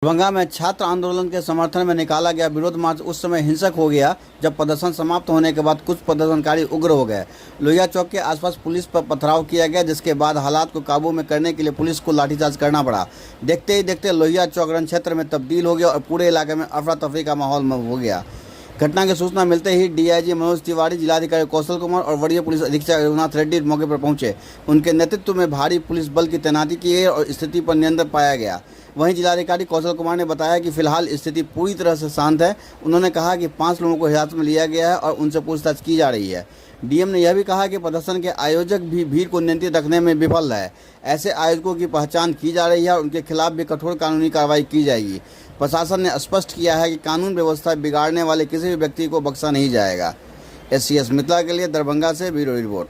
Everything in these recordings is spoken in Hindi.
दरभंगा में छात्र आंदोलन के समर्थन में निकाला गया विरोध मार्च उस समय हिंसक हो गया जब प्रदर्शन समाप्त होने के बाद कुछ प्रदर्शनकारी उग्र हो गए। लोहिया चौक के आसपास पुलिस पर पथराव किया गया, जिसके बाद हालात को काबू में करने के लिए पुलिस को लाठीचार्ज करना पड़ा। देखते ही देखते लोहिया चौक रण क्षेत्र में तब्दील हो गया और पूरे इलाके में अफरा तफरी का माहौल हो गया। घटना की सूचना मिलते ही डीआईजी मनोज तिवारी, जिलाधिकारी कौशल कुमार और वरीय पुलिस अधीक्षक रघुनाथ रेड्डी मौके पर पहुंचे। उनके नेतृत्व में भारी पुलिस बल की तैनाती की गई और स्थिति पर नियंत्रण पाया गया। वहीं जिलाधिकारी कौशल कुमार ने बताया कि फिलहाल स्थिति पूरी तरह से शांत है। उन्होंने कहा कि 5 लोगों को हिरासत में लिया गया है और उनसे पूछताछ की जा रही है। डीएम ने यह भी कहा कि प्रदर्शन के आयोजक भी भीड़ को नियंत्रित रखने में विफल है। ऐसे आयोजकों की पहचान की जा रही है और उनके खिलाफ भी कठोर कानूनी कार्रवाई की जाएगी। प्रशासन ने स्पष्ट किया है कि कानून व्यवस्था बिगाड़ने वाले किसी भी व्यक्ति को बख्शा नहीं जाएगा। SCS मिथिला के लिए दरभंगा से ब्यूरो रिपोर्ट।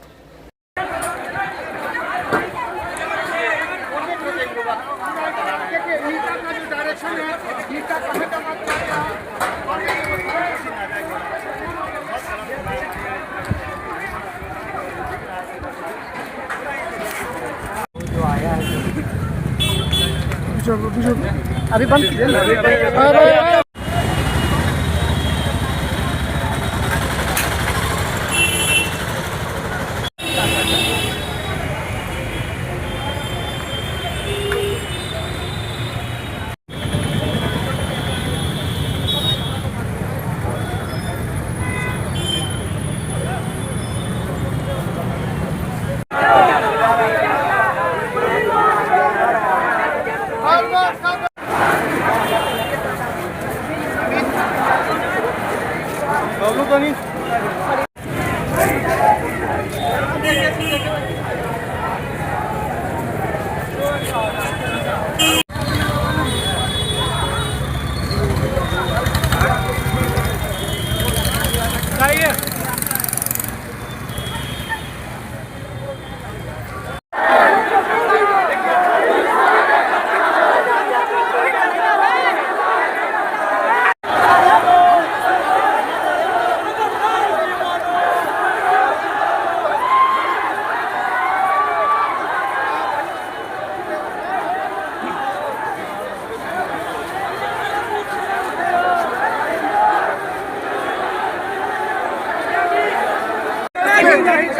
अभी बंद कीजिए।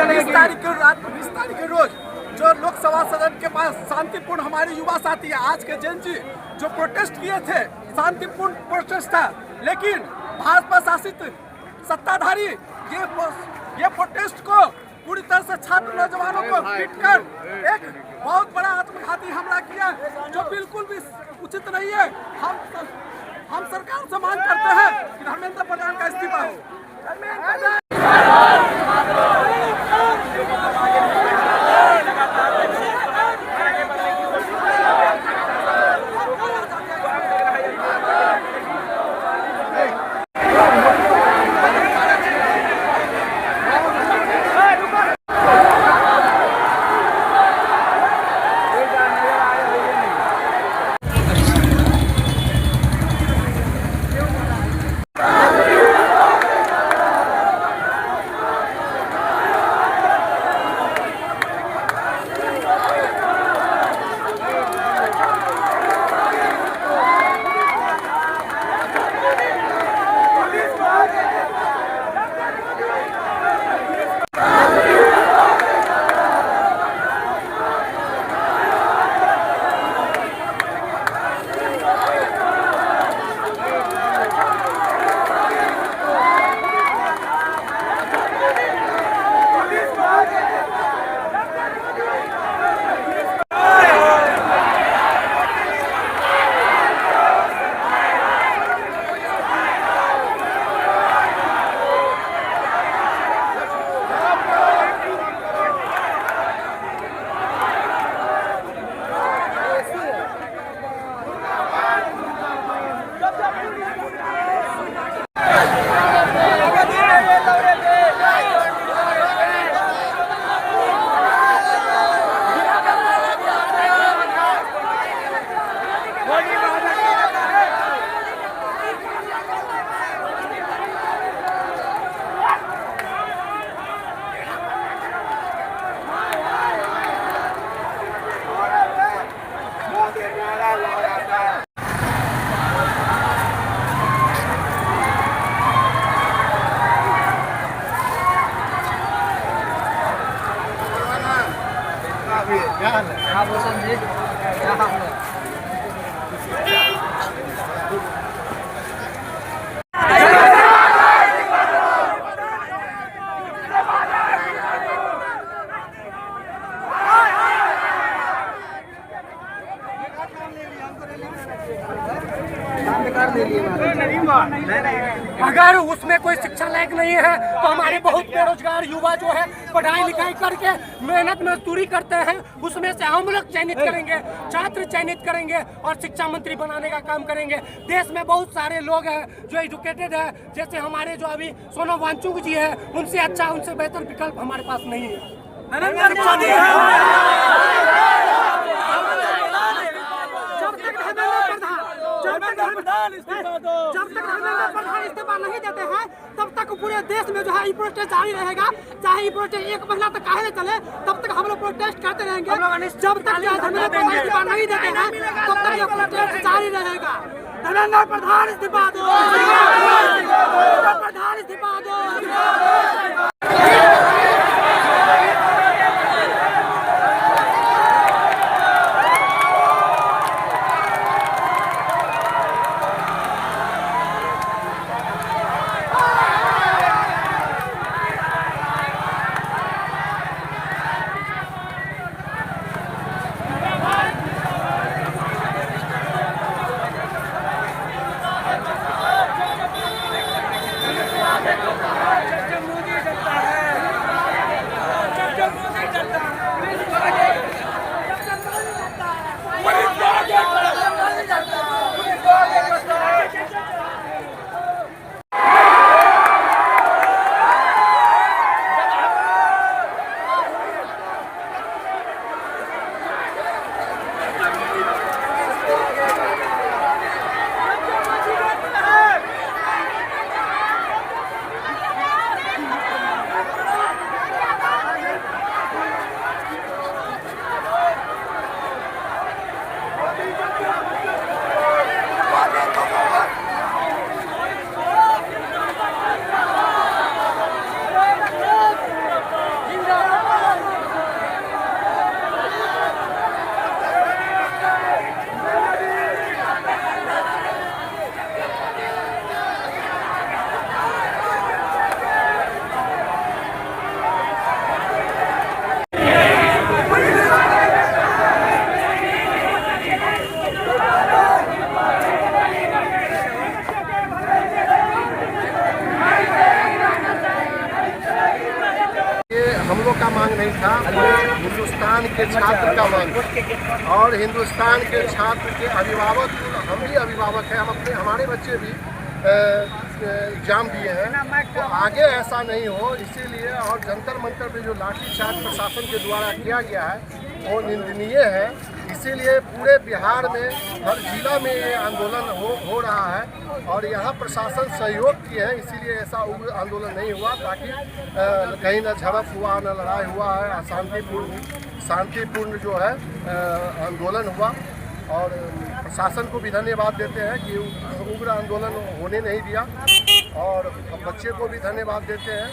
बीस तारीख के रोज जो लोकसभा सदन के पास शांतिपूर्ण हमारे युवा साथी आज के जेएनजी जो प्रोटेस्ट किए थे, शांतिपूर्ण प्रोटेस्ट था, लेकिन भाजपा शासित सत्ताधारी ये प्रोटेस्ट को पूरी तरह से छात्र नौजवानों को पीटकर एक बहुत बड़ा आत्मघाती हमला किया, जो बिल्कुल भी उचित नहीं है। हम सरकार से मांग करते हैं कि धर्मेंद्र प्रधान का इस्तीफा हो। अगर उसमें कोई शिक्षा लायक नहीं है तो हमारे बहुत बेरोजगार युवा जो है पढ़ाई लिखाई करके मेहनत मजदूरी करते हैं, उसमें से हम लोग चयनित करेंगे, छात्र चयनित करेंगे और शिक्षा मंत्री बनाने का काम करेंगे। देश में बहुत सारे लोग हैं जो एजुकेटेड है, जैसे हमारे जो अभी सोनम वांगचुक जी है, उनसे अच्छा उनसे बेहतर विकल्प हमारे पास नहीं है। जब तक धर्मेंद्र प्रधान इस्तीफा नहीं देते हैं तब तक पूरे देश में जो है ये प्रोटेस्ट जारी रहेगा। चाहे ये प्रोटेस्ट एक महीना तक काहे चले, तब तक हम लोग प्रोटेस्ट करते रहेंगे। जब तक धर्मेंद्र प्रधान इस्तीफा नहीं देते हैं तब तक ये प्रोटेस्ट जारी रहेगा। धर्मेंद्र प्रधान इस्तीफा दो, प्रधान इस्तीफा दो। हम लोग का मांग नहीं था, हिंदुस्तान के छात्र का मांग और हिंदुस्तान के छात्र के अभिभावक, हम भी अभिभावक हैं, हमारे बच्चे भी एग्जाम दिए हैं, तो आगे ऐसा नहीं हो इसीलिए। और जंतर मंतर पे जो लाठीचार्ज प्रशासन के द्वारा किया गया है वो निंदनीय है। इसीलिए पूरे बिहार में हर जिला में ये आंदोलन हो रहा है और यहाँ प्रशासन सहयोग किए हैं, इसीलिए ऐसा उग्र आंदोलन नहीं हुआ ताकि कहीं न झड़प हुआ न लड़ाई हुआ है, शांतिपूर्ण जो है आंदोलन हुआ। और प्रशासन को भी धन्यवाद देते हैं कि उग्र आंदोलन होने नहीं दिया और बच्चे को भी धन्यवाद देते हैं।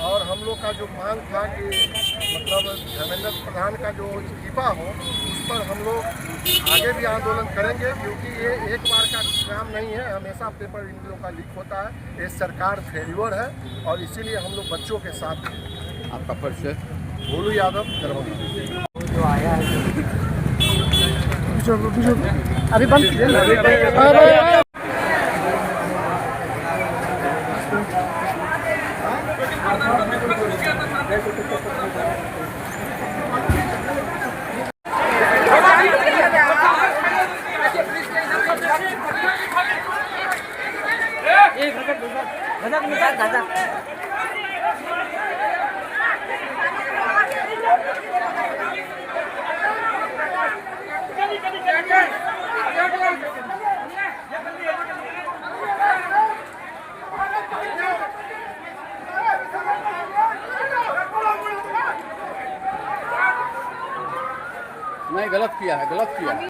और हम लोग का जो मांग था कि मतलब धर्मेंद्र प्रधान का जो इस्तीफा हो उस पर हम लोग आगे भी आंदोलन करेंगे, क्योंकि ये एक बार का काम नहीं है, हमेशा पेपर इन लोगों का लीक होता है। ये सरकार फेल्योर है और इसीलिए हम लोग बच्चों के साथ हैं। आपका परिचय? भोलू यादव, दरभंगा। जो आया है अभी बंद कीजिए ना। नहीं, गलत किया है, गलत किया है।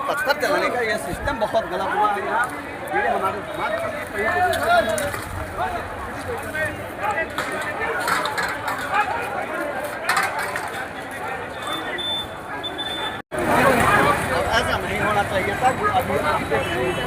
पत्थर चलाने का ये सिस्टम बहुत गलत हुआ है यहाँ। ये हमारे समाज के ऐसा नहीं होना चाहिए था। अभी आप देख रहे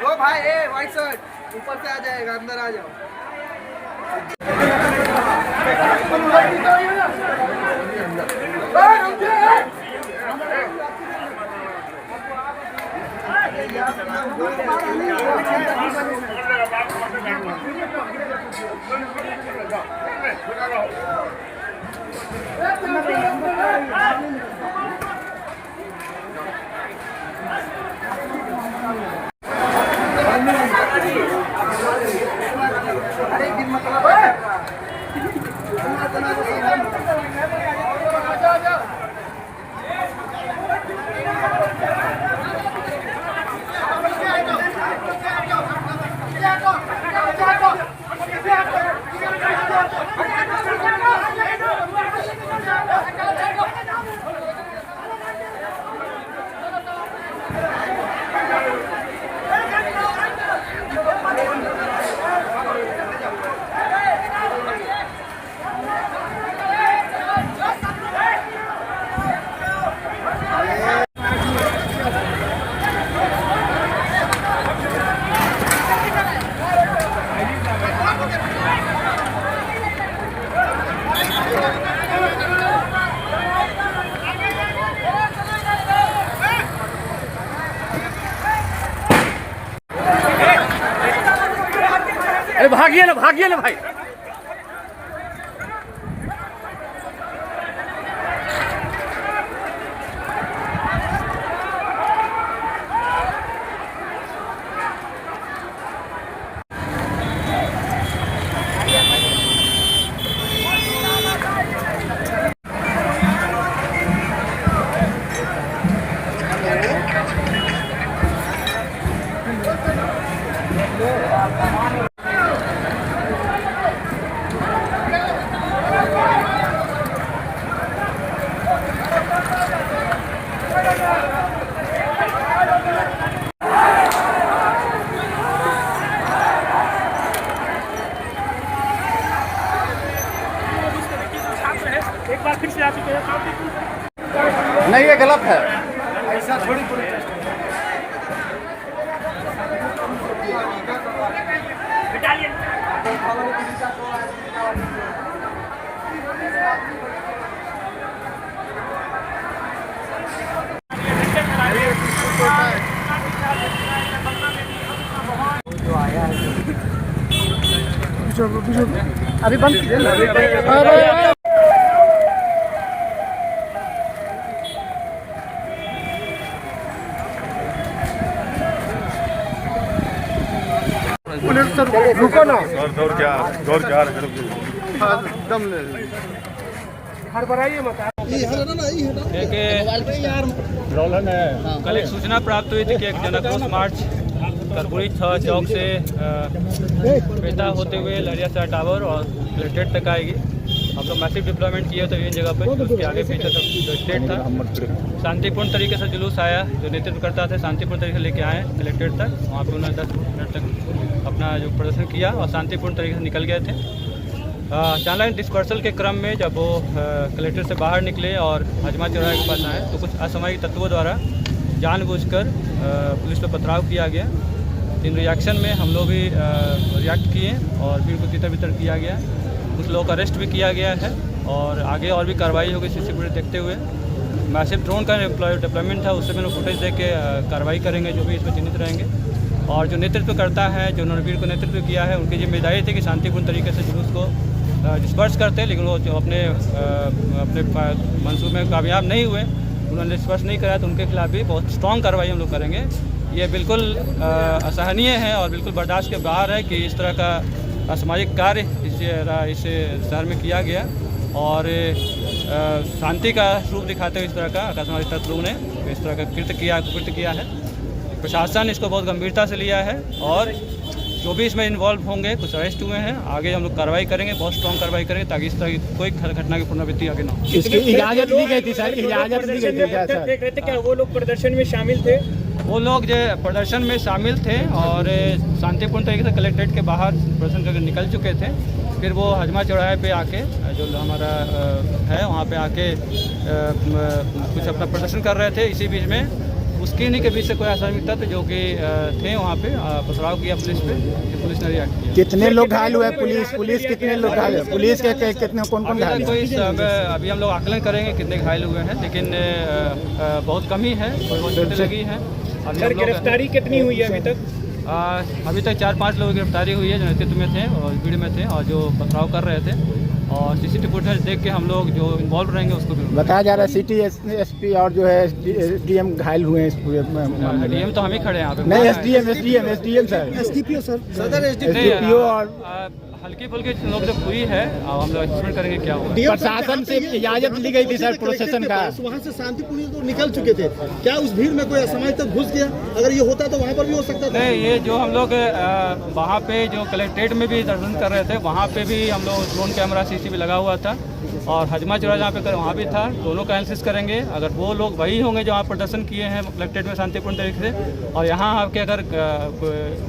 ओ भाई ए व्हाइट शर्ट ऊपर से आ जाएगा, अंदर आ जाओ। अरे भागिए ना भाई। एक बार फिर से आ चुके हैं। नहीं, ये गलत है। ऐसा थोड़ी अभी बंद कीजिए। पुलिस रुको ना दौड़ क्या दम ले हड़बड़ाइए मत कल एक सूचना प्राप्त हुई थी कि एक जनक्रोश मार्च कर्पूरी चौक से पेटा होते हुए लहरिया टावर और कलेक्ट्रेट तक आएगी। हम लोग मैसिव डिप्लॉयमेंट किए थे विभिन्न जगह पर, उसके आगे पीछे सब जो स्टेट था शांतिपूर्ण तरीके से जुलूस आया, जो नेतृत्व करता थे शांतिपूर्ण तरीके से लेके आए कलेक्ट्रेट तक। वहाँ पे उन्होंने 10 मिनट तक अपना जो प्रदर्शन किया और शांतिपूर्ण तरीके से निकल गए थे। चालान डिस्पर्सल के क्रम में जब वो कलेक्ट्रेट से बाहर निकले और हजमा चौराहे के पास आए तो कुछ असामाजिक तत्वों द्वारा जानबूझकर पुलिस पर पथराव किया गया। इन रिएक्शन में हम लोग भी रिएक्ट किए और फिर उनको तितर बितर किया गया। कुछ लोगों का अरेस्ट भी किया गया है और आगे और भी कार्रवाई होगी सीसी फुटेज देखते हुए। मैसिव ड्रोन का डिप्लॉयमेंट था, उससे मैंने फुटेज देख के कार्रवाई करेंगे जो भी इसमें चिन्हित रहेंगे। और जो नेतृत्व करता है, जो रणवीर को नेतृत्व किया है, उनकी जिम्मेदारी थी कि शांतिपूर्ण तरीके से जुलूस को डिस्पर्स करते, लेकिन वो जो अपने मंसूबे में कामयाब नहीं हुए, उन्होंने डिस्पर्स नहीं कराया, तो उनके खिलाफ भी बहुत स्ट्रॉन्ग कार्रवाई हम लोग करेंगे। ये बिल्कुल असहनीय है और बिल्कुल बर्दाश्त के बाहर है कि इस तरह का असामाजिक कार्य इस शहर में किया गया और शांति का रूप दिखाते हुए इस तरह का असामाजिक तत्वों ने इस तरह का कृत्य किया है। प्रशासन इसको बहुत गंभीरता से लिया है और जो भी इसमें इन्वॉल्व होंगे, कुछ अरेस्ट हुए हैं, आगे हम लोग कार्रवाई करेंगे, बहुत स्ट्रॉन्ग कार्रवाई करेंगे ताकि इस तरह की कोई घटना की पुनरावृत्ति आगे ना हो। इसकी इजाजत दी गई थी सर, इजाजत दी गई थी क्या सर? देख रहे थे क्या वो लोग प्रदर्शन में शामिल थे? वो लोग जो प्रदर्शन में शामिल थे और शांतिपूर्ण तरीके से कलेक्ट्रेट के बाहर प्रदर्शन करके निकल चुके थे। फिर वो हजमा चौराहे पे आके जो हमारा है वहाँ पे आके कुछ अपना प्रदर्शन कर रहे थे। इसी बीच में उसकी इन्हीं के बीच से कोई असामाजिक तत्व जो कि थे वहाँ पे पथराव किया पुलिस पे, पुलिस ने रिएक्ट किया। कितने लोग घायल हुए? पुलिस कितने लोग घायल हुए? पुलिस के कितने कौन घायल कोई अभी हम लोग आकलन करेंगे कितने घायल हुए हैं, लेकिन बहुत कम ही है, बहुत चोटें लगी हैं। सर गिरफ्तारी कितनी हुई है अभी तक? अभी तक 4-5 लोगों की गिरफ्तारी हुई है जो नेतृत्व में थे और भीड़ में थे और जो पथराव कर रहे थे। और सीसीटीवी फुटेज देख के हम लोग जो इन्वॉल्व रहेंगे उसको भी बताया जा रहा है। सिटी एसपी और जो है एसडीएम घायल हुए हैं इस पूरे मामले में। डीएम तो हम ही खड़े हैं यहाँ पे। नहीं, एसडीएम सर, एसडीपीओ सर, सदर एसडीपीओ और हल्की फुल्की लोग जब हुई है और हम लोग एक्सपेक्ट करेंगे क्या होगा। प्रशासन से इजाजत ली गई थी सर प्रोसेशन का। वहाँ से शांतिपूर्ण तो निकल चुके थे, क्या उस भीड़ में कोई असामाजिक तत्व घुस गया? अगर ये होता तो वहाँ पर भी हो सकता था। नहीं, ये जो हम लोग वहाँ पे जो कलेक्ट्रेट में भी दर्शन कर रहे थे, वहाँ पे भी हम लोग ड्रोन कैमरा सीसीटीवी लगा हुआ था और हजमा चौराहा जहाँ पे वहाँ भी था। दोनों का एनालिसिस करेंगे। अगर वो लोग वही होंगे जो वहाँ प्रदर्शन किए हैं कलेक्ट्रेट में शांतिपूर्ण तरीके से और यहाँ आके अगर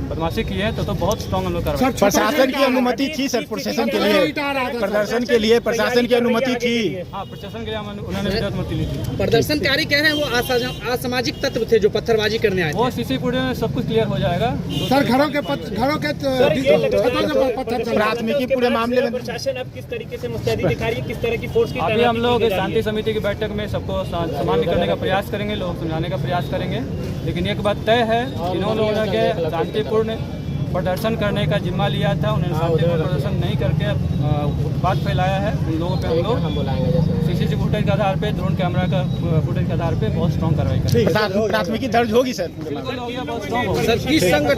बदमाशी की है तो बहुत स्ट्रॉन्ग हम लोग कर। प्रशासन की अनुमति थी सर प्रदर्शन के लिए? प्रदर्शन के लिए प्रशासन की अनुमति थी? हाँ, प्रशासन के लिए उन्होंने भी अनुमति ली थी। प्रदर्शनकारी कह रहे हैं वो असामाजिक तत्व थे जो पत्थरबाजी करने आए थे। वो सीसी फुटेज में सब कुछ क्लियर हो जाएगा सर। घरों के प्राथमिकी पूरे मामले में प्रशासन अब किस तरीके से मुस्तैदी दिखा रही है, किस तरह की फोर्स की? अभी हम लोग शांति समिति की बैठक में सबको सामान्य करने का प्रयास करेंगे, लोग समझाने का प्रयास करेंगे। लेकिन एक बात तय है, जिन्होंने लोगों ने शांतिपूर्ण प्रदर्शन करने का जिम्मा लिया था, उन्होंने शांतिपूर्ण प्रदर्शन नहीं करके उत्पात फैलाया है। उन लोगों पे हम लोग सीसीटीवी फुटेज के आधार पे, ड्रोन कैमरा का फुटेज के आधार पे बहुत स्ट्रॉन्ग कार्रवाई करेंगे। प्राथमिकी दर्ज होगी सर? बहुत स्ट्रॉन्ग होगी। सर किस संगठन